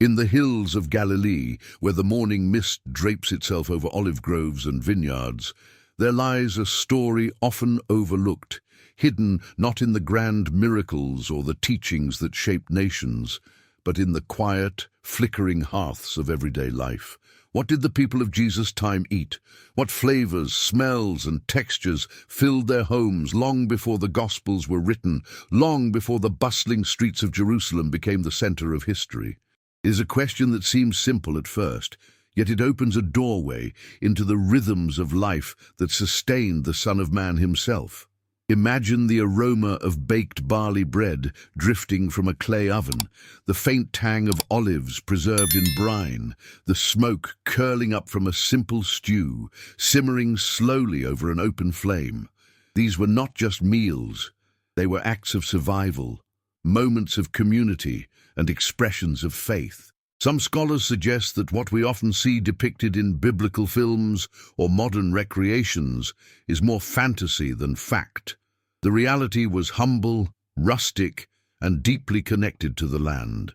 In the hills of Galilee, where the morning mist drapes itself over olive groves and vineyards, there lies a story often overlooked, hidden not in the grand miracles or the teachings that shaped nations, but in the quiet, flickering hearths of everyday life. What did the people of Jesus' time eat? What flavors, smells, and textures filled their homes long before the Gospels were written, long before the bustling streets of Jerusalem became the center of history? It is a question that seems simple at first, yet it opens a doorway into the rhythms of life that sustained the Son of Man himself. Imagine the aroma of baked barley bread drifting from a clay oven, the faint tang of olives preserved in brine, the smoke curling up from a simple stew, simmering slowly over an open flame. These were not just meals, they were acts of survival, moments of community, and expressions of faith. Some scholars suggest that what we often see depicted in biblical films or modern recreations is more fantasy than fact. The reality was humble, rustic, and deeply connected to the land.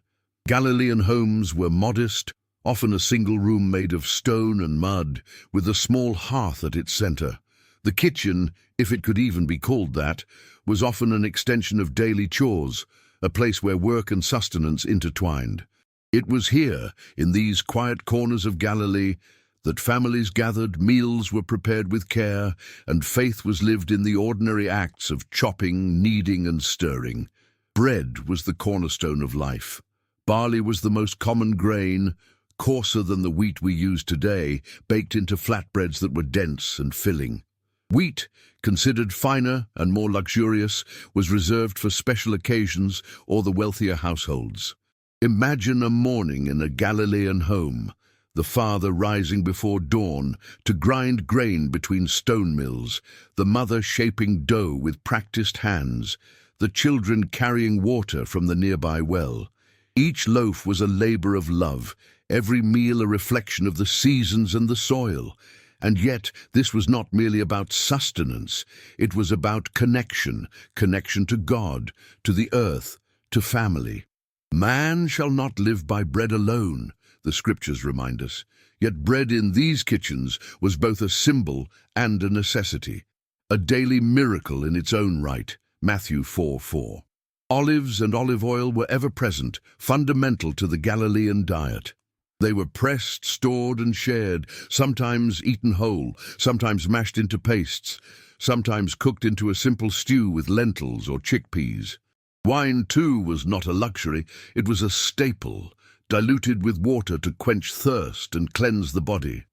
Galilean homes were modest, often a single room made of stone and mud, with a small hearth at its center. The kitchen, if it could even be called that, was often an extension of daily chores, a place where work and sustenance intertwined. It was here, in these quiet corners of Galilee, that families gathered, meals were prepared with care, and faith was lived in the ordinary acts of chopping, kneading, and stirring. Bread was the cornerstone of life. Barley was the most common grain, coarser than the wheat we use today, baked into flatbreads that were dense and filling. Wheat, considered finer and more luxurious, was reserved for special occasions or the wealthier households. Imagine a morning in a Galilean home, the father rising before dawn to grind grain between stone mills, the mother shaping dough with practiced hands, the children carrying water from the nearby well. Each loaf was a labor of love, every meal a reflection of the seasons and the soil. And yet, this was not merely about sustenance, it was about connection to God, to the earth, to family. Man shall not live by bread alone, the scriptures remind us. Yet bread in these kitchens was both a symbol and a necessity, a daily miracle in its own right, Matthew 4:4. Olives and olive oil were ever present, fundamental to the Galilean diet. They were pressed, stored, and shared, sometimes eaten whole, sometimes mashed into pastes, sometimes cooked into a simple stew with lentils or chickpeas. Wine, too, was not a luxury, it was a staple, diluted with water to quench thirst and cleanse the body.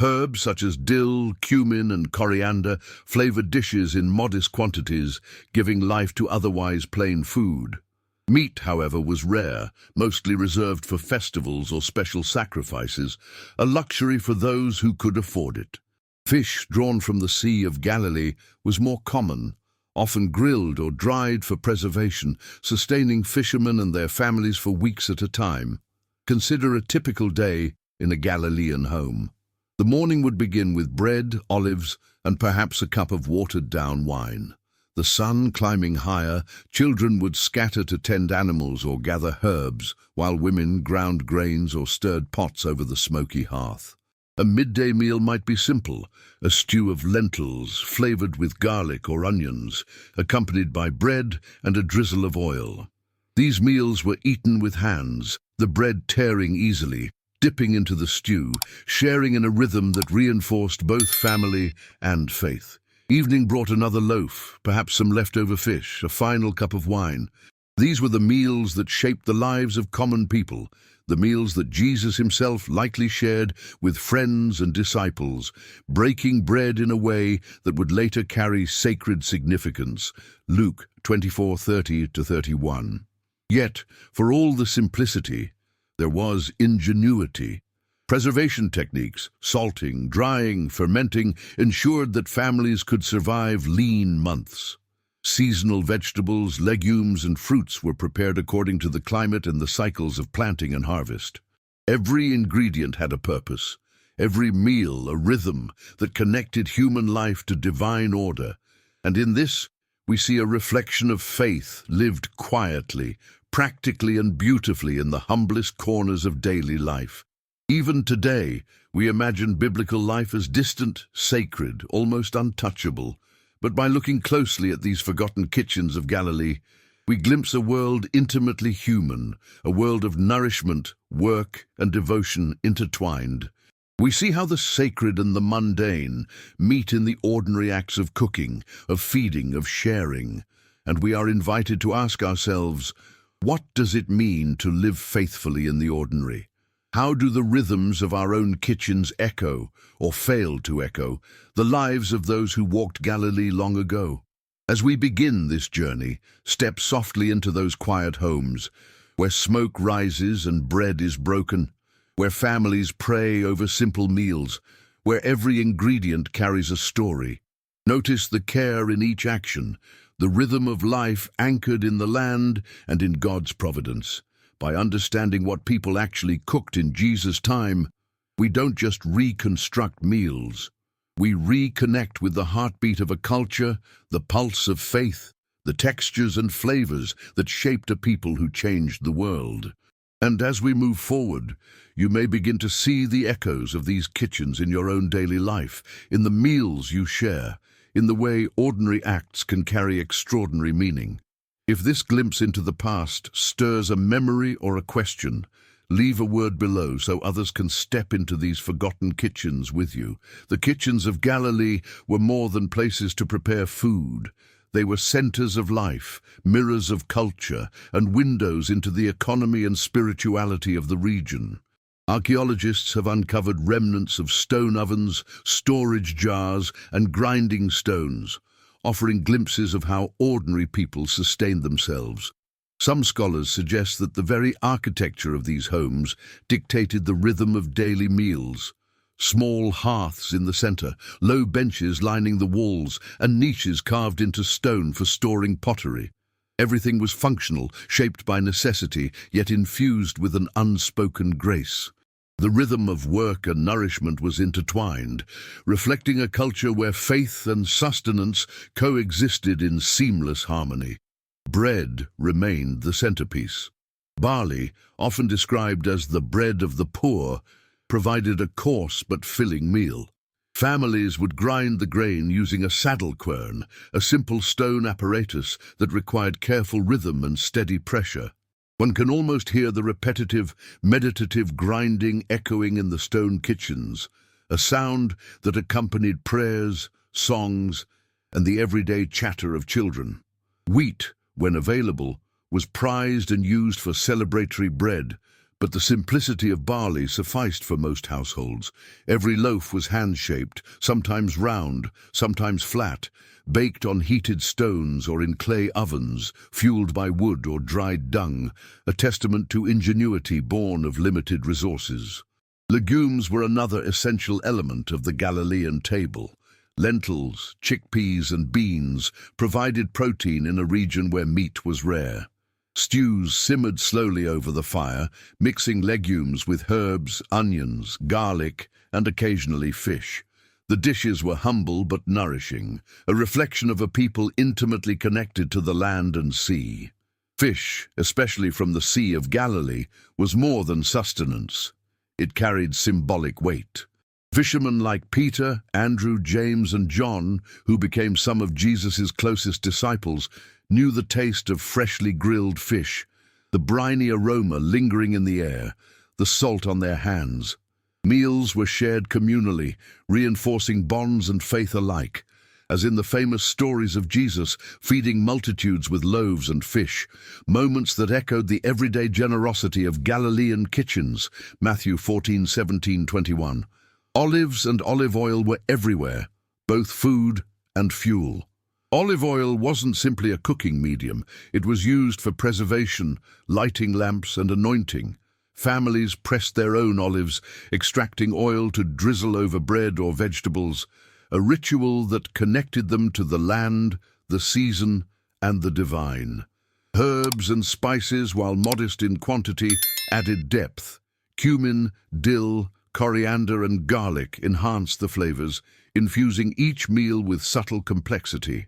Herbs such as dill, cumin, and coriander flavored dishes in modest quantities, giving life to otherwise plain food. Meat, however, was rare, mostly reserved for festivals or special sacrifices, a luxury for those who could afford it. Fish drawn from the Sea of Galilee was more common, often grilled or dried for preservation, sustaining fishermen and their families for weeks at a time. Consider a typical day in a Galilean home. The morning would begin with bread, olives, and perhaps a cup of watered-down wine. The sun climbing higher, children would scatter to tend animals or gather herbs, while women ground grains or stirred pots over the smoky hearth. A midday meal might be simple, a stew of lentils flavored with garlic or onions, accompanied by bread and a drizzle of oil. These meals were eaten with hands, the bread tearing easily, dipping into the stew, sharing in a rhythm that reinforced both family and faith. Evening brought another loaf, perhaps some leftover fish, a final cup of wine. These were the meals that shaped the lives of common people, the meals that Jesus himself likely shared with friends and disciples, breaking bread in a way that would later carry sacred significance. Luke 24:30-31. Yet, for all the simplicity, there was ingenuity. Preservation techniques, salting, drying, fermenting, ensured that families could survive lean months. Seasonal vegetables, legumes, and fruits were prepared according to the climate and the cycles of planting and harvest. Every ingredient had a purpose, every meal a rhythm that connected human life to divine order. And in this, we see a reflection of faith lived quietly, practically and beautifully in the humblest corners of daily life. Even today, we imagine biblical life as distant, sacred, almost untouchable. But by looking closely at these forgotten kitchens of Galilee, we glimpse a world intimately human, a world of nourishment, work, and devotion intertwined. We see how the sacred and the mundane meet in the ordinary acts of cooking, of feeding, of sharing. And we are invited to ask ourselves, what does it mean to live faithfully in the ordinary? How do the rhythms of our own kitchens echo, or fail to echo, the lives of those who walked Galilee long ago? As we begin this journey, step softly into those quiet homes, where smoke rises and bread is broken, where families pray over simple meals, where every ingredient carries a story. Notice the care in each action, the rhythm of life anchored in the land and in God's providence. By understanding what people actually cooked in Jesus' time, we don't just reconstruct meals. We reconnect with the heartbeat of a culture, the pulse of faith, the textures and flavors that shaped a people who changed the world. And as we move forward, you may begin to see the echoes of these kitchens in your own daily life, in the meals you share, in the way ordinary acts can carry extraordinary meaning. If this glimpse into the past stirs a memory or a question, leave a word below so others can step into these forgotten kitchens with you. The kitchens of Galilee were more than places to prepare food. They were centers of life, mirrors of culture, and windows into the economy and spirituality of the region. Archaeologists have uncovered remnants of stone ovens, storage jars, and grinding stones, offering glimpses of how ordinary people sustained themselves. Some scholars suggest that the very architecture of these homes dictated the rhythm of daily meals. Small hearths in the center, low benches lining the walls, and niches carved into stone for storing pottery. Everything was functional, shaped by necessity, yet infused with an unspoken grace. The rhythm of work and nourishment was intertwined, reflecting a culture where faith and sustenance coexisted in seamless harmony. Bread remained the centerpiece. Barley, often described as the bread of the poor, provided a coarse but filling meal. Families would grind the grain using a saddle quern, a simple stone apparatus that required careful rhythm and steady pressure. One can almost hear the repetitive, meditative grinding echoing in the stone kitchens, a sound that accompanied prayers, songs, and the everyday chatter of children. Wheat, when available, was prized and used for celebratory bread, but the simplicity of barley sufficed for most households. Every loaf was hand-shaped, sometimes round, sometimes flat, baked on heated stones or in clay ovens, fueled by wood or dried dung, a testament to ingenuity born of limited resources. Legumes were another essential element of the Galilean table. Lentils, chickpeas, and beans provided protein in a region where meat was rare. Stews simmered slowly over the fire, mixing legumes with herbs, onions, garlic, and occasionally fish. The dishes were humble but nourishing, a reflection of a people intimately connected to the land and sea. Fish, especially from the Sea of Galilee, was more than sustenance. It carried symbolic weight. Fishermen like Peter, Andrew, James, and John, who became some of Jesus' closest disciples, knew the taste of freshly grilled fish, the briny aroma lingering in the air, the salt on their hands. Meals were shared communally, reinforcing bonds and faith alike, as in the famous stories of Jesus feeding multitudes with loaves and fish, moments that echoed the everyday generosity of Galilean kitchens, Matthew 14:17-21. Olives and olive oil were everywhere, both food and fuel. Olive oil wasn't simply a cooking medium, it was used for preservation, lighting lamps, and anointing. Families pressed their own olives, extracting oil to drizzle over bread or vegetables, a ritual that connected them to the land, the season, and the divine. Herbs and spices, while modest in quantity, added depth. Cumin, dill, coriander, and garlic enhanced the flavors, infusing each meal with subtle complexity.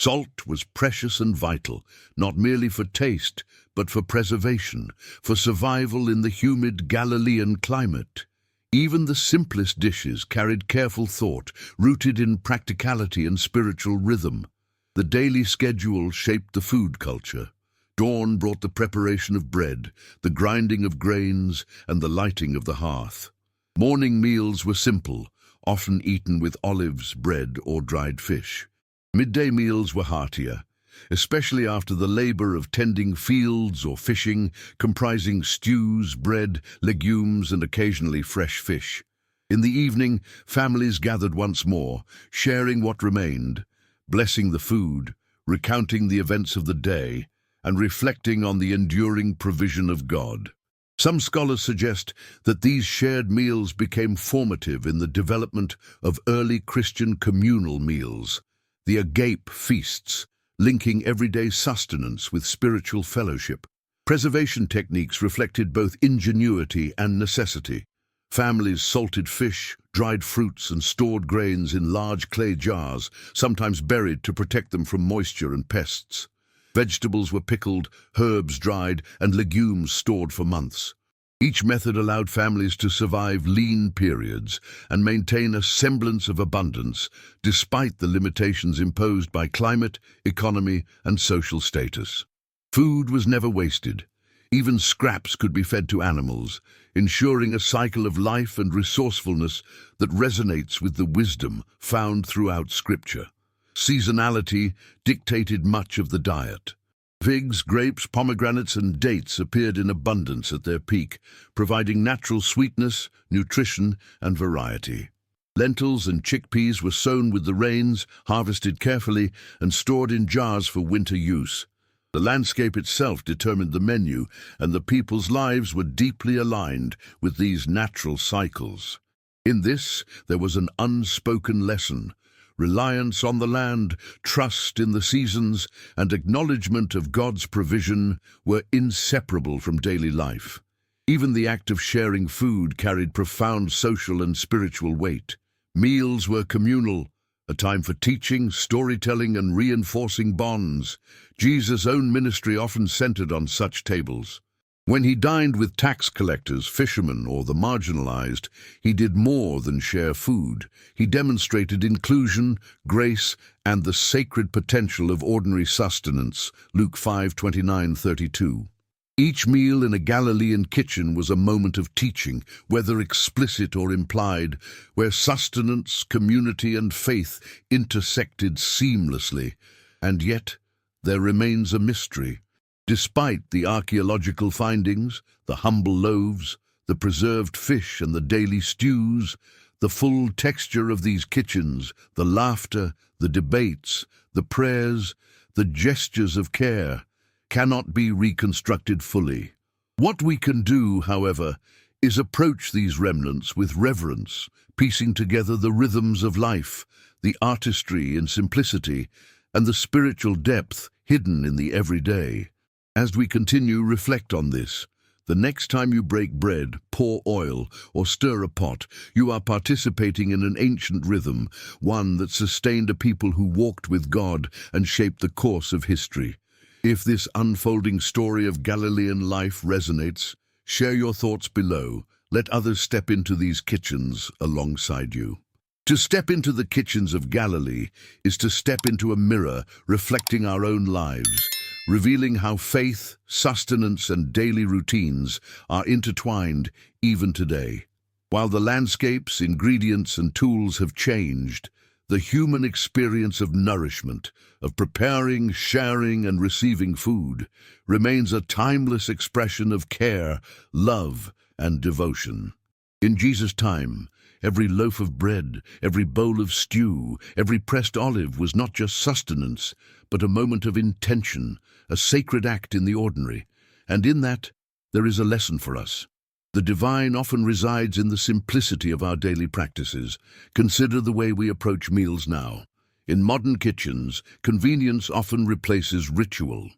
Salt was precious and vital, not merely for taste, but for preservation, for survival in the humid Galilean climate. Even the simplest dishes carried careful thought, rooted in practicality and spiritual rhythm. The daily schedule shaped the food culture. Dawn brought the preparation of bread, the grinding of grains, and the lighting of the hearth. Morning meals were simple, often eaten with olives, bread, or dried fish. Midday meals were heartier, especially after the labor of tending fields or fishing, comprising stews, bread, legumes, and occasionally fresh fish. In the evening, families gathered once more, sharing what remained, blessing the food, recounting the events of the day, and reflecting on the enduring provision of God. Some scholars suggest that these shared meals became formative in the development of early Christian communal meals, the agape feasts, linking everyday sustenance with spiritual fellowship. Preservation techniques reflected both ingenuity and necessity. Families salted fish, dried fruits, and stored grains in large clay jars, sometimes buried to protect them from moisture and pests. Vegetables were pickled, herbs dried, and legumes stored for months. Each method allowed families to survive lean periods and maintain a semblance of abundance, despite the limitations imposed by climate, economy, and social status. Food was never wasted. Even scraps could be fed to animals, ensuring a cycle of life and resourcefulness that resonates with the wisdom found throughout Scripture. Seasonality dictated much of the diet. Figs, grapes, pomegranates, and dates appeared in abundance at their peak, providing natural sweetness, nutrition, and variety. Lentils and chickpeas were sown with the rains, harvested carefully, and stored in jars for winter use. The landscape itself determined the menu, and the people's lives were deeply aligned with these natural cycles. In this, there was an unspoken lesson. Reliance on the land, trust in the seasons, and acknowledgement of God's provision were inseparable from daily life. Even the act of sharing food carried profound social and spiritual weight. Meals were communal, a time for teaching, storytelling, and reinforcing bonds. Jesus' own ministry often centered on such tables. When he dined with tax collectors, fishermen, or the marginalized, he did more than share food. He demonstrated inclusion, grace, and the sacred potential of ordinary sustenance. Luke 5:29-32. Each meal in a Galilean kitchen was a moment of teaching, whether explicit or implied, where sustenance, community, and faith intersected seamlessly. And yet, there remains a mystery. Despite the archaeological findings, the humble loaves, the preserved fish, and the daily stews, the full texture of these kitchens, the laughter, the debates, the prayers, the gestures of care, cannot be reconstructed fully. What we can do, however, is approach these remnants with reverence, piecing together the rhythms of life, the artistry in simplicity, and the spiritual depth hidden in the everyday. As we continue, reflect on this. The next time you break bread, pour oil, or stir a pot, you are participating in an ancient rhythm, one that sustained a people who walked with God and shaped the course of history. If this unfolding story of Galilean life resonates, share your thoughts below. Let others step into these kitchens alongside you. To step into the kitchens of Galilee is to step into a mirror reflecting our own lives, revealing how faith, sustenance, and daily routines are intertwined even today. While the landscapes, ingredients, and tools have changed, the human experience of nourishment, of preparing, sharing, and receiving food, remains a timeless expression of care, love, and devotion. In Jesus' time, every loaf of bread, every bowl of stew, every pressed olive was not just sustenance, but a moment of intention, a sacred act in the ordinary. And in that, there is a lesson for us. The divine often resides in the simplicity of our daily practices. Consider the way we approach meals now. In modern kitchens, convenience often replaces ritual.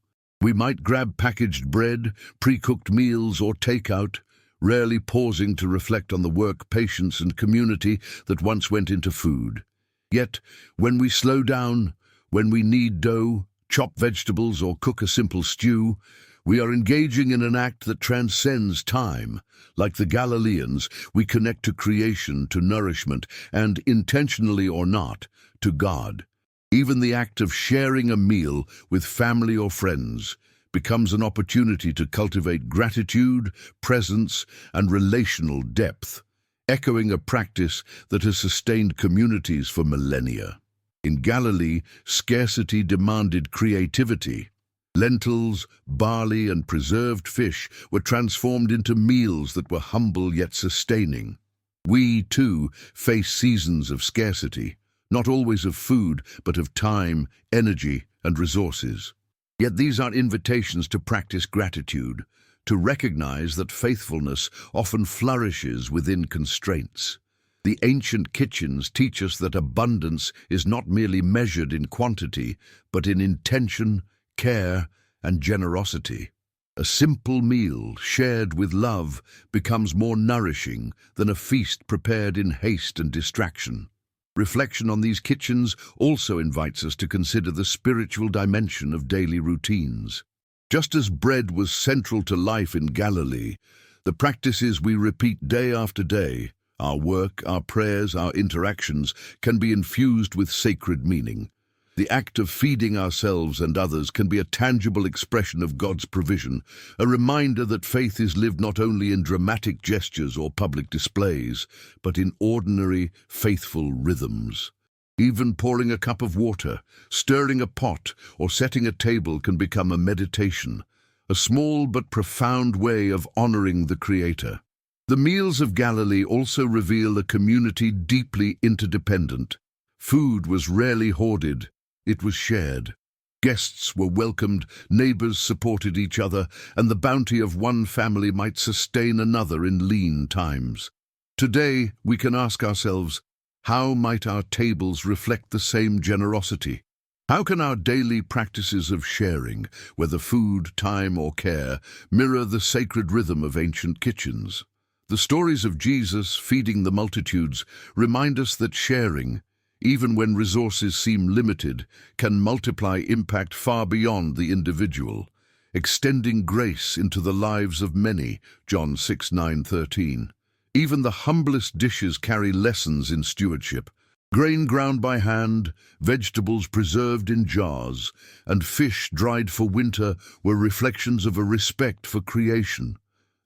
We might grab packaged bread, pre-cooked meals, or takeout, rarely pausing to reflect on the work, patience, and community that once went into food. Yet, when we slow down, When we knead dough, chop vegetables, or cook a simple stew, we are engaging in an act that transcends time. Like the Galileans, we connect to creation, to nourishment, and, intentionally or not, to God. Even the act of sharing a meal with family or friends becomes an opportunity to cultivate gratitude, presence, and relational depth, echoing a practice that has sustained communities for millennia. In Galilee, scarcity demanded creativity. Lentils, barley, and preserved fish were transformed into meals that were humble yet sustaining. We, too, face seasons of scarcity, not always of food, but of time, energy, and resources. Yet these are invitations to practice gratitude, to recognize that faithfulness often flourishes within constraints. The ancient kitchens teach us that abundance is not merely measured in quantity, but in intention, care, and generosity. A simple meal shared with love becomes more nourishing than a feast prepared in haste and distraction. Reflection on these kitchens also invites us to consider the spiritual dimension of daily routines. Just as bread was central to life in Galilee, the practices we repeat day after day, our work, our prayers, our interactions, can be infused with sacred meaning. The act of feeding ourselves and others can be a tangible expression of God's provision, a reminder that faith is lived not only in dramatic gestures or public displays, but in ordinary, faithful rhythms. Even pouring a cup of water, stirring a pot, or setting a table can become a meditation, a small but profound way of honoring the Creator. The meals of Galilee also reveal a community deeply interdependent. Food was rarely hoarded. It was shared. Guests were welcomed, neighbors supported each other, and the bounty of one family might sustain another in lean times. Today, we can ask ourselves, how might our tables reflect the same generosity? How can our daily practices of sharing, whether food, time, or care, mirror the sacred rhythm of ancient kitchens? The stories of Jesus feeding the multitudes remind us that sharing, even when resources seem limited, can multiply impact far beyond the individual, extending grace into the lives of many, John 6:9-13. Even the humblest dishes carry lessons in stewardship. Grain ground by hand, vegetables preserved in jars, and fish dried for winter were reflections of a respect for creation.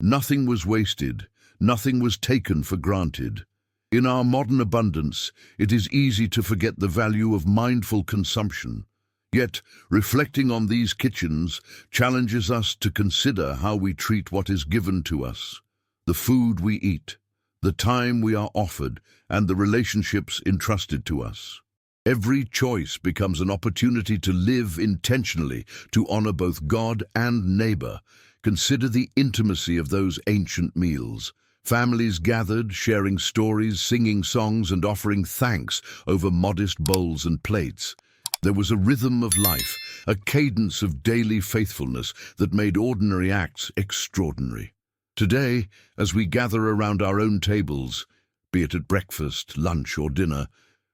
Nothing was wasted, nothing was taken for granted. In our modern abundance, it is easy to forget the value of mindful consumption. Yet, reflecting on these kitchens challenges us to consider how we treat what is given to us, the food we eat, the time we are offered, and the relationships entrusted to us. Every choice becomes an opportunity to live intentionally, to honor both God and neighbor. Consider the intimacy of those ancient meals. Families gathered, sharing stories, singing songs, and offering thanks over modest bowls and plates. There was a rhythm of life, a cadence of daily faithfulness that made ordinary acts extraordinary. Today, as we gather around our own tables, be it at breakfast, lunch, or dinner,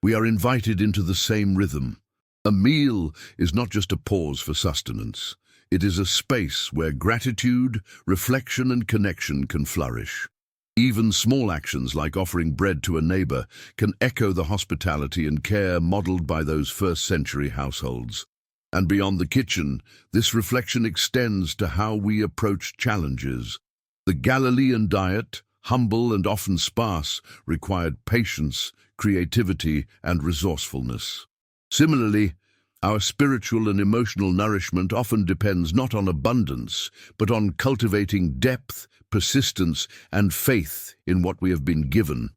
we are invited into the same rhythm. A meal is not just a pause for sustenance. It is a space where gratitude, reflection, and connection can flourish. Even small actions like offering bread to a neighbor can echo the hospitality and care modeled by those first-century households. And beyond the kitchen, this reflection extends to how we approach challenges. The Galilean diet, humble and often sparse, required patience, creativity, and resourcefulness. Similarly, our spiritual and emotional nourishment often depends not on abundance, but on cultivating depth, persistence, and faith in what we have been given.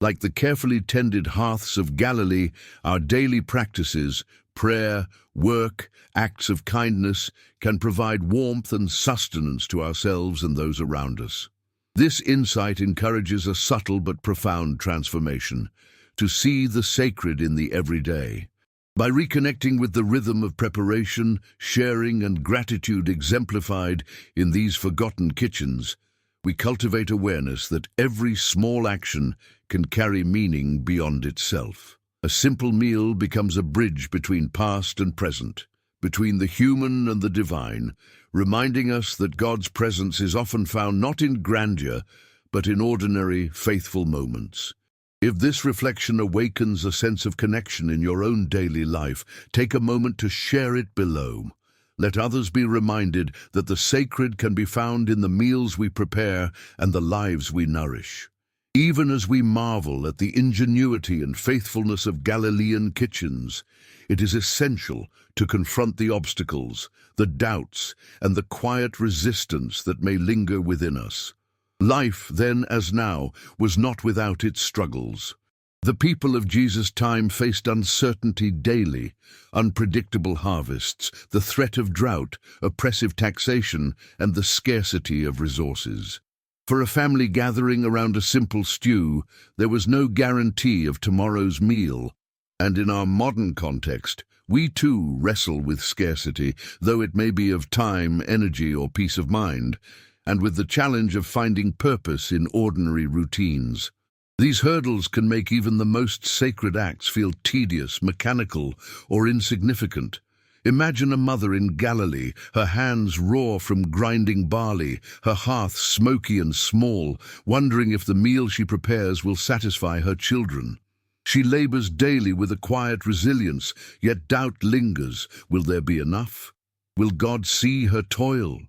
Like the carefully tended hearths of Galilee, our daily practices, prayer, work, acts of kindness, can provide warmth and sustenance to ourselves and those around us. This insight encourages a subtle but profound transformation, to see the sacred in the everyday. By reconnecting with the rhythm of preparation, sharing, and gratitude exemplified in these forgotten kitchens, we cultivate awareness that every small action can carry meaning beyond itself. A simple meal becomes a bridge between past and present, between the human and the divine, reminding us that God's presence is often found not in grandeur, but in ordinary, faithful moments. If this reflection awakens a sense of connection in your own daily life, take a moment to share it below. Let others be reminded that the sacred can be found in the meals we prepare and the lives we nourish. Even as we marvel at the ingenuity and faithfulness of Galilean kitchens, it is essential to confront the obstacles, the doubts, and the quiet resistance that may linger within us. Life, then as now, was not without its struggles. The people of Jesus' time faced uncertainty daily, unpredictable harvests, the threat of drought, oppressive taxation, and the scarcity of resources. For a family gathering around a simple stew, there was no guarantee of tomorrow's meal. And in our modern context, we too wrestle with scarcity, though it may be of time, energy, or peace of mind, and with the challenge of finding purpose in ordinary routines. These hurdles can make even the most sacred acts feel tedious, mechanical, or insignificant. Imagine a mother in Galilee, her hands raw from grinding barley, her hearth smoky and small, wondering if the meal she prepares will satisfy her children. She labors daily with a quiet resilience, yet doubt lingers. Will there be enough? Will God see her toil?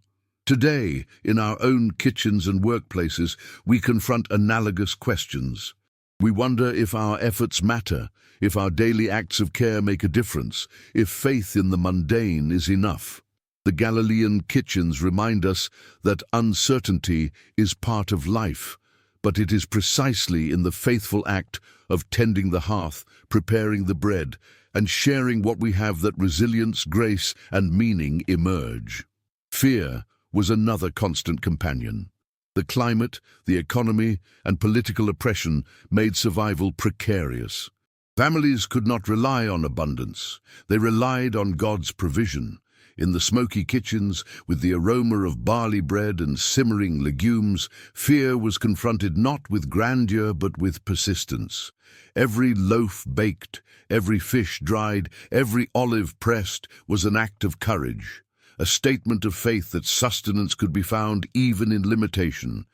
Today, in our own kitchens and workplaces, we confront analogous questions. We wonder if our efforts matter, if our daily acts of care make a difference, if faith in the mundane is enough. The Galilean kitchens remind us that uncertainty is part of life, but it is precisely in the faithful act of tending the hearth, preparing the bread, and sharing what we have that resilience, grace, and meaning emerge. Fear was another constant companion. The climate, the economy, and political oppression made survival precarious. Families could not rely on abundance. They relied on God's provision. In the smoky kitchens, with the aroma of barley bread and simmering legumes, fear was confronted not with grandeur but with persistence. Every loaf baked, every fish dried, every olive pressed was an act of courage, a statement of faith that sustenance could be found even in limitation.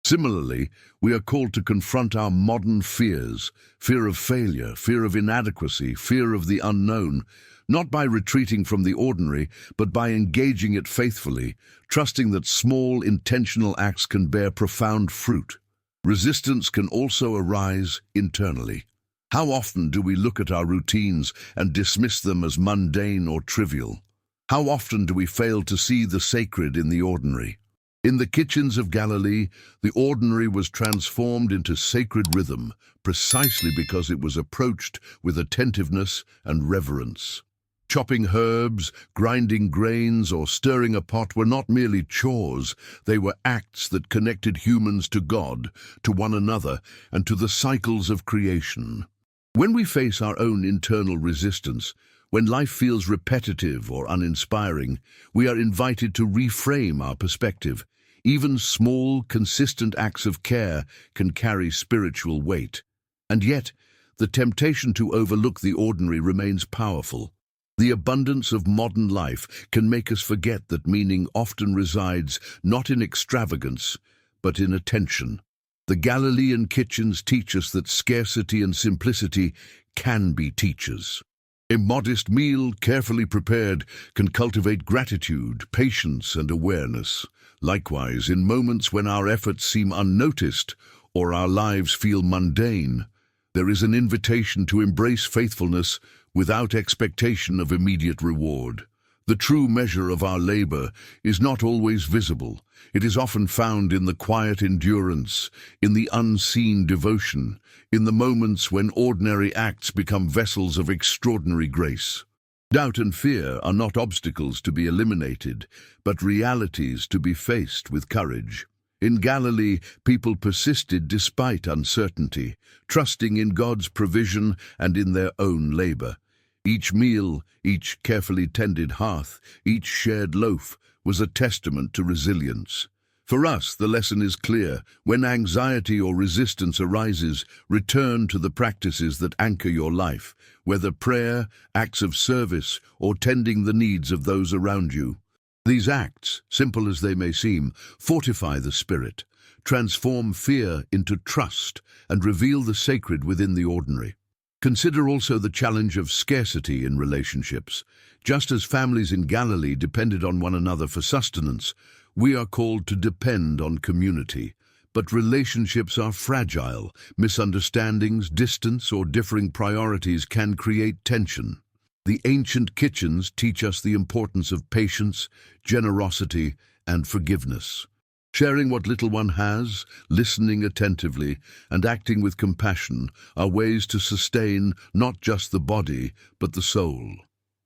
Similarly, we are called to confront our modern fears, fear of failure, fear of inadequacy, fear of the unknown, not by retreating from the ordinary, but by engaging it faithfully, trusting that small, intentional acts can bear profound fruit. Resistance can also arise internally. How often do we look at our routines and dismiss them as mundane or trivial? How often do we fail to see the sacred in the ordinary? In the kitchens of Galilee, the ordinary was transformed into sacred rhythm, precisely because it was approached with attentiveness and reverence. Chopping herbs, grinding grains, or stirring a pot were not merely chores, they were acts that connected humans to God, to one another, and to the cycles of creation. When we face our own internal resistance, when life feels repetitive or uninspiring, we are invited to reframe our perspective. Even small, consistent acts of care can carry spiritual weight. And yet, the temptation to overlook the ordinary remains powerful. The abundance of modern life can make us forget that meaning often resides not in extravagance, but in attention. The Galilean kitchens teach us that scarcity and simplicity can be teachers. A modest meal, carefully prepared, can cultivate gratitude, patience, and awareness. Likewise, in moments when our efforts seem unnoticed or our lives feel mundane, there is an invitation to embrace faithfulness without expectation of immediate reward. The true measure of our labor is not always visible. It is often found in the quiet endurance, in the unseen devotion, in the moments when ordinary acts become vessels of extraordinary grace. Doubt and fear are not obstacles to be eliminated, but realities to be faced with courage. In Galilee, people persisted despite uncertainty, trusting in God's provision and in their own labor. Each meal, each carefully tended hearth, each shared loaf was a testament to resilience. For us, the lesson is clear. When anxiety or resistance arises, return to the practices that anchor your life, whether prayer, acts of service, or tending the needs of those around you. These acts, simple as they may seem, fortify the spirit, transform fear into trust, and reveal the sacred within the ordinary. Consider also the challenge of scarcity in relationships. Just as families in Galilee depended on one another for sustenance, we are called to depend on community. But relationships are fragile. Misunderstandings, distance, or differing priorities can create tension. The ancient kitchens teach us the importance of patience, generosity, and forgiveness. Sharing what little one has, listening attentively, and acting with compassion are ways to sustain not just the body, but the soul.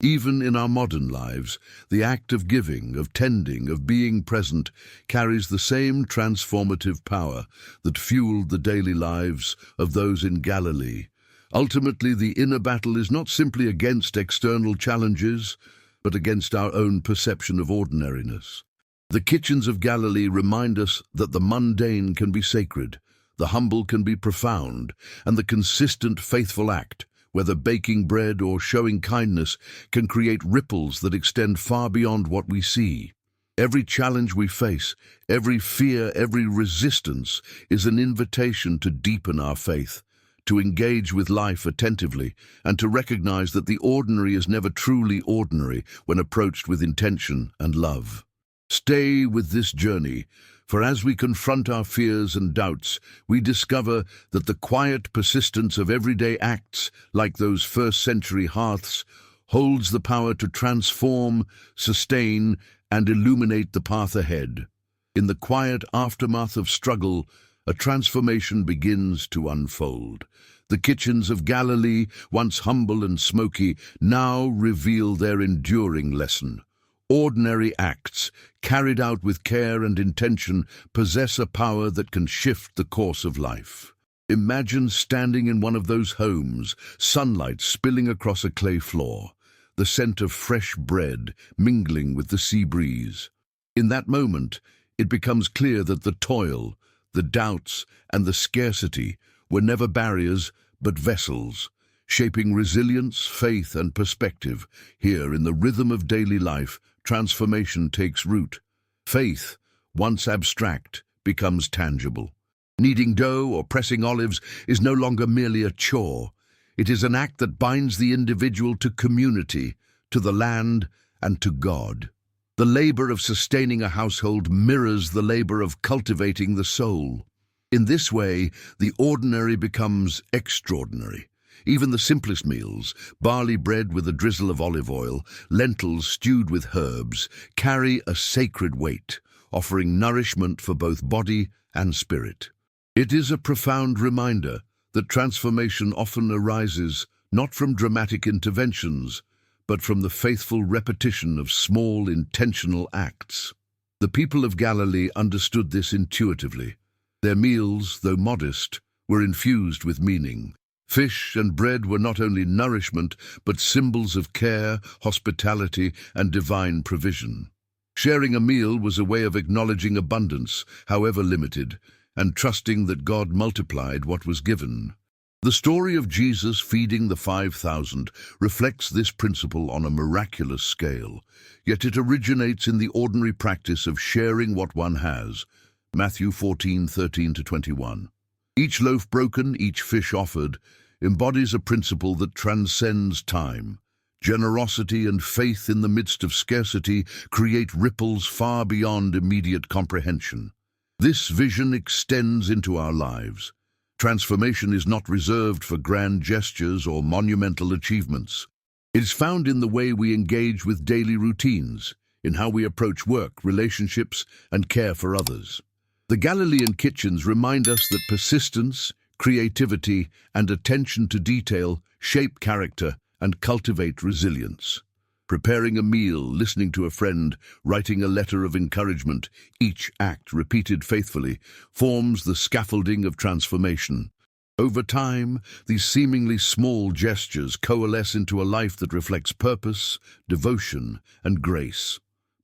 Even in our modern lives, the act of giving, of tending, of being present carries the same transformative power that fueled the daily lives of those in Galilee. Ultimately, the inner battle is not simply against external challenges, but against our own perception of ordinariness. The kitchens of Galilee remind us that the mundane can be sacred, the humble can be profound, and the consistent, faithful act, whether baking bread or showing kindness, can create ripples that extend far beyond what we see. Every challenge we face, every fear, every resistance is an invitation to deepen our faith, to engage with life attentively, and to recognize that the ordinary is never truly ordinary when approached with intention and love. Stay with this journey, for as we confront our fears and doubts, we discover that the quiet persistence of everyday acts, like those first-century hearths, holds the power to transform, sustain, and illuminate the path ahead. In the quiet aftermath of struggle, a transformation begins to unfold. The kitchens of Galilee, once humble and smoky, now reveal their enduring lesson. Ordinary acts, carried out with care and intention, possess a power that can shift the course of life. Imagine standing in one of those homes, sunlight spilling across a clay floor, the scent of fresh bread mingling with the sea breeze. In that moment, it becomes clear that the toil, the doubts, and the scarcity were never barriers but vessels, shaping resilience, faith, and perspective. Here, in the rhythm of daily life, transformation takes root. Faith, once abstract, becomes tangible. Kneading dough or pressing olives is no longer merely a chore. It is an act that binds the individual to community, to the land, and to God. The labor of sustaining a household mirrors the labor of cultivating the soul. In this way, the ordinary becomes extraordinary. Even the simplest meals, barley bread with a drizzle of olive oil, lentils stewed with herbs, carry a sacred weight, offering nourishment for both body and spirit. It is a profound reminder that transformation often arises not from dramatic interventions, but from the faithful repetition of small, intentional acts. The people of Galilee understood this intuitively. Their meals, though modest, were infused with meaning. Fish and bread were not only nourishment, but symbols of care, hospitality, and divine provision. Sharing a meal was a way of acknowledging abundance, however limited, and trusting that God multiplied what was given. The story of Jesus feeding the 5,000 reflects this principle on a miraculous scale, yet it originates in the ordinary practice of sharing what one has. Matthew 14:13-21. Each loaf broken, each fish offered, embodies a principle that transcends time. Generosity and faith in the midst of scarcity create ripples far beyond immediate comprehension. This vision extends into our lives. Transformation is not reserved for grand gestures or monumental achievements. It is found in the way we engage with daily routines, in how we approach work, relationships, and care for others. The Galilean kitchens remind us that persistence, creativity, and attention to detail shape character and cultivate resilience. Preparing a meal, listening to a friend, writing a letter of encouragement, each act repeated faithfully, forms the scaffolding of transformation. Over time, these seemingly small gestures coalesce into a life that reflects purpose, devotion, and grace.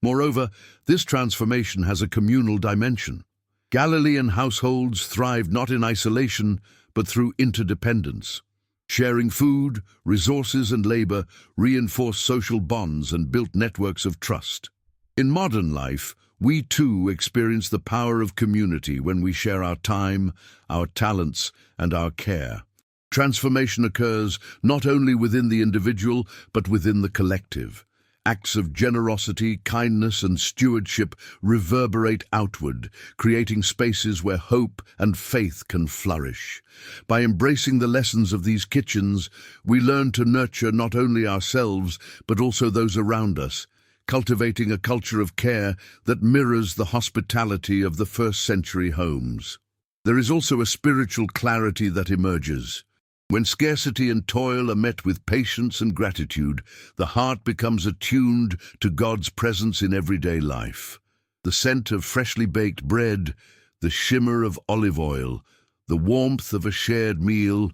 Moreover, this transformation has a communal dimension. Galilean households thrived not in isolation, but through interdependence. Sharing food, resources, and labor reinforced social bonds and built networks of trust. In modern life, we too experience the power of community when we share our time, our talents, and our care. Transformation occurs not only within the individual, but within the collective. Acts of generosity, kindness, and stewardship reverberate outward, creating spaces where hope and faith can flourish. By embracing the lessons of these kitchens, we learn to nurture not only ourselves, but also those around us, cultivating a culture of care that mirrors the hospitality of the first-century homes. There is also a spiritual clarity that emerges. When scarcity and toil are met with patience and gratitude, the heart becomes attuned to God's presence in everyday life. The scent of freshly baked bread, the shimmer of olive oil, the warmth of a shared meal,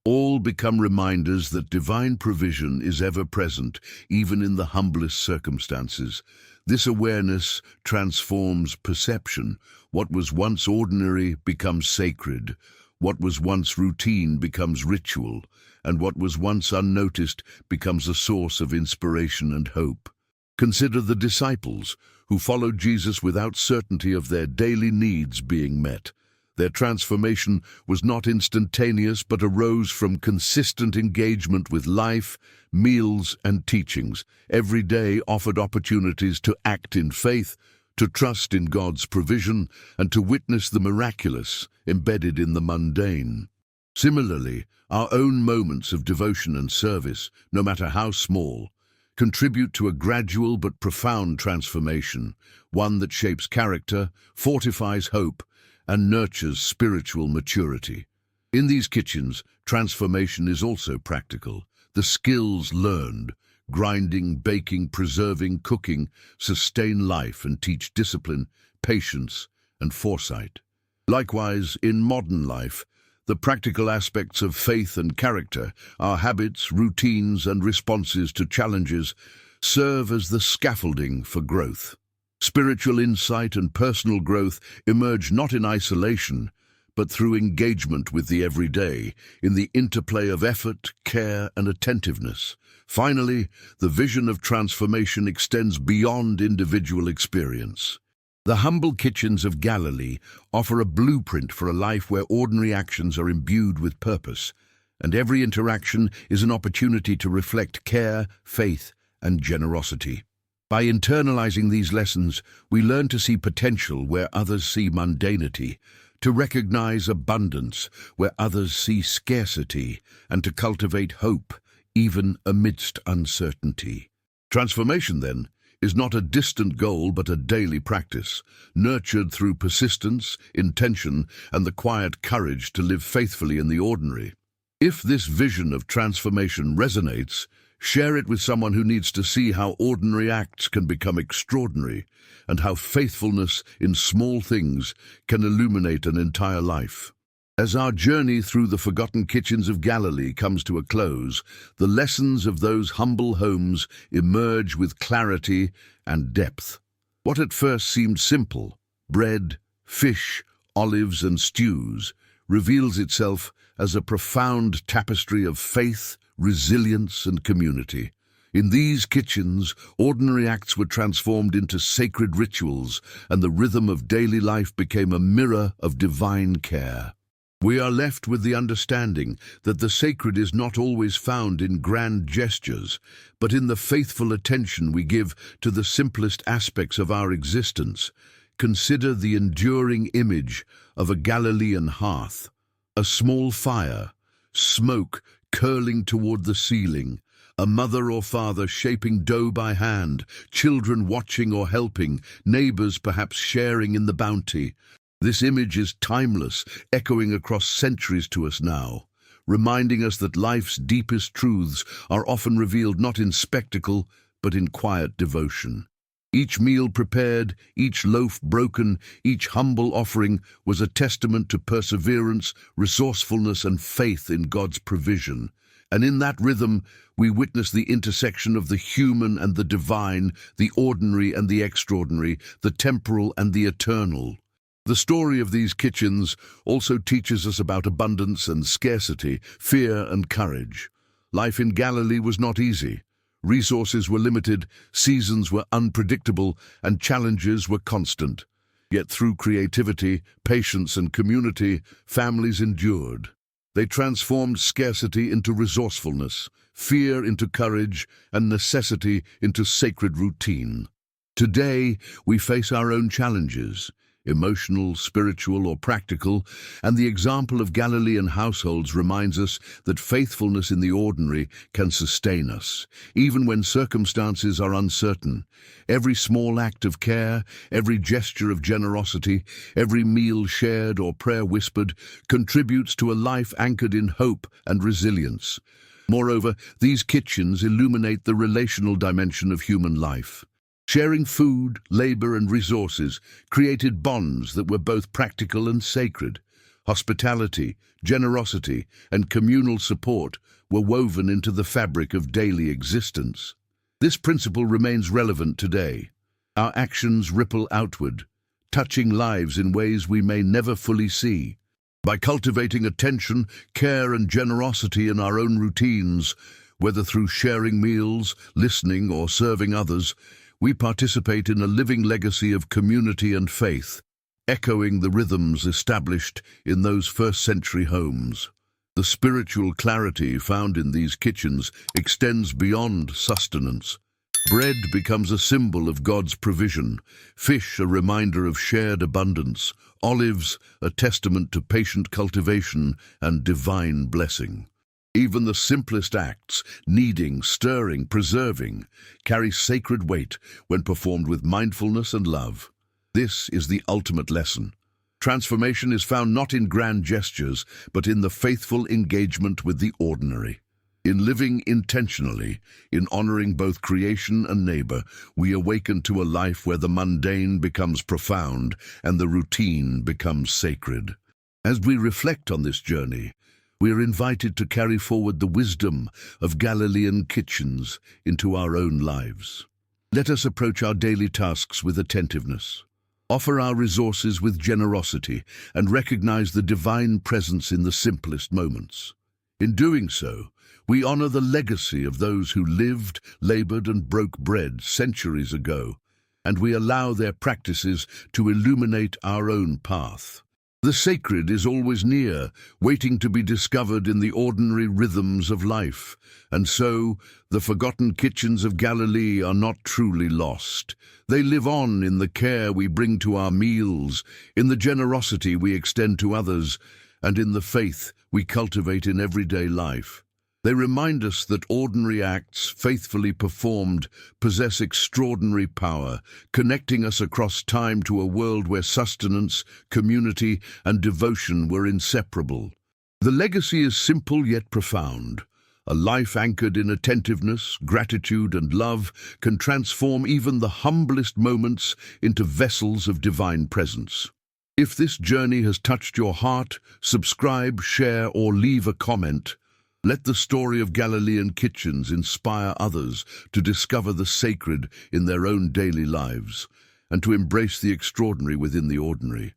all become reminders that divine provision is ever present, even in the humblest circumstances. This awareness transforms perception. What was once ordinary becomes sacred. What was once routine becomes ritual, and what was once unnoticed becomes a source of inspiration and hope. Consider the disciples, who followed Jesus without certainty of their daily needs being met. Their transformation was not instantaneous, but arose from consistent engagement with life, meals, and teachings. Every day offered opportunities to act in faith, to trust in God's provision, and to witness the miraculous embedded in the mundane. Similarly, our own moments of devotion and service, no matter how small, contribute to a gradual but profound transformation, one that shapes character, fortifies hope, and nurtures spiritual maturity. In these kitchens, transformation is also practical. The skills learned, grinding, baking, preserving, cooking, sustain life and teach discipline, patience, and foresight. Likewise, in modern life, the practical aspects of faith and character, our habits, routines, and responses to challenges, serve as the scaffolding for growth. Spiritual insight and personal growth emerge not in isolation, but through engagement with the everyday, in the interplay of effort, care, and attentiveness. Finally, the vision of transformation extends beyond individual experience. The humble kitchens of Galilee offer a blueprint for a life where ordinary actions are imbued with purpose, and every interaction is an opportunity to reflect care, faith, and generosity. By internalizing these lessons, we learn to see potential where others see mundanity, to recognize abundance where others see scarcity, and to cultivate hope even amidst uncertainty. Transformation, then, is not a distant goal but a daily practice, nurtured through persistence, intention, and the quiet courage to live faithfully in the ordinary. If this vision of transformation resonates, share it with someone who needs to see how ordinary acts can become extraordinary, and how faithfulness in small things can illuminate an entire life. As our journey through the forgotten kitchens of Galilee comes to a close, the lessons of those humble homes emerge with clarity and depth. What at first seemed simple, bread, fish, olives, and stews, reveals itself as a profound tapestry of faith, resilience, and community. In these kitchens, ordinary acts were transformed into sacred rituals, and the rhythm of daily life became a mirror of divine care. We are left with the understanding that the sacred is not always found in grand gestures, but in the faithful attention we give to the simplest aspects of our existence. Consider the enduring image of a Galilean hearth, a small fire, smoke curling toward the ceiling, a mother or father shaping dough by hand, children watching or helping, neighbors perhaps sharing in the bounty. This image is timeless, echoing across centuries to us now, reminding us that life's deepest truths are often revealed not in spectacle, but in quiet devotion. Each meal prepared, each loaf broken, each humble offering was a testament to perseverance, resourcefulness, and faith in God's provision. And in that rhythm, we witness the intersection of the human and the divine, the ordinary and the extraordinary, the temporal and the eternal. The story of these kitchens also teaches us about abundance and scarcity, fear and courage. Life in Galilee was not easy. Resources were limited, seasons were unpredictable, and challenges were constant. Yet through creativity, patience and community, families endured. They transformed scarcity into resourcefulness, fear into courage, and necessity into sacred routine. Today, we face our own challenges, emotional, spiritual, or practical, and the example of Galilean households reminds us that faithfulness in the ordinary can sustain us, even when circumstances are uncertain. Every small act of care, every gesture of generosity, every meal shared or prayer whispered contributes to a life anchored in hope and resilience. Moreover, these kitchens illuminate the relational dimension of human life. Sharing food, labor, and resources created bonds that were both practical and sacred. Hospitality, generosity, and communal support were woven into the fabric of daily existence. This principle remains relevant today. Our actions ripple outward, touching lives in ways we may never fully see. By cultivating attention, care, and generosity in our own routines, whether through sharing meals, listening, or serving others, we participate in a living legacy of community and faith, echoing the rhythms established in those first-century homes. The spiritual clarity found in these kitchens extends beyond sustenance. Bread becomes a symbol of God's provision, fish a reminder of shared abundance, olives a testament to patient cultivation and divine blessing. Even the simplest acts, kneading, stirring, preserving, carry sacred weight when performed with mindfulness and love. This is the ultimate lesson. Transformation is found not in grand gestures, but in the faithful engagement with the ordinary. In living intentionally, in honoring both creation and neighbor, we awaken to a life where the mundane becomes profound and the routine becomes sacred. As we reflect on this journey, we are invited to carry forward the wisdom of Galilean kitchens into our own lives. Let us approach our daily tasks with attentiveness, offer our resources with generosity, and recognize the divine presence in the simplest moments. In doing so, we honor the legacy of those who lived, labored, and broke bread centuries ago, and we allow their practices to illuminate our own path. The sacred is always near, waiting to be discovered in the ordinary rhythms of life, and so the forgotten kitchens of Galilee are not truly lost. They live on in the care we bring to our meals, in the generosity we extend to others, and in the faith we cultivate in everyday life. They remind us that ordinary acts, faithfully performed, possess extraordinary power, connecting us across time to a world where sustenance, community, and devotion were inseparable. The legacy is simple yet profound. A life anchored in attentiveness, gratitude, and love can transform even the humblest moments into vessels of divine presence. If this journey has touched your heart, subscribe, share, or leave a comment. Let the story of Galilean kitchens inspire others to discover the sacred in their own daily lives and to embrace the extraordinary within the ordinary.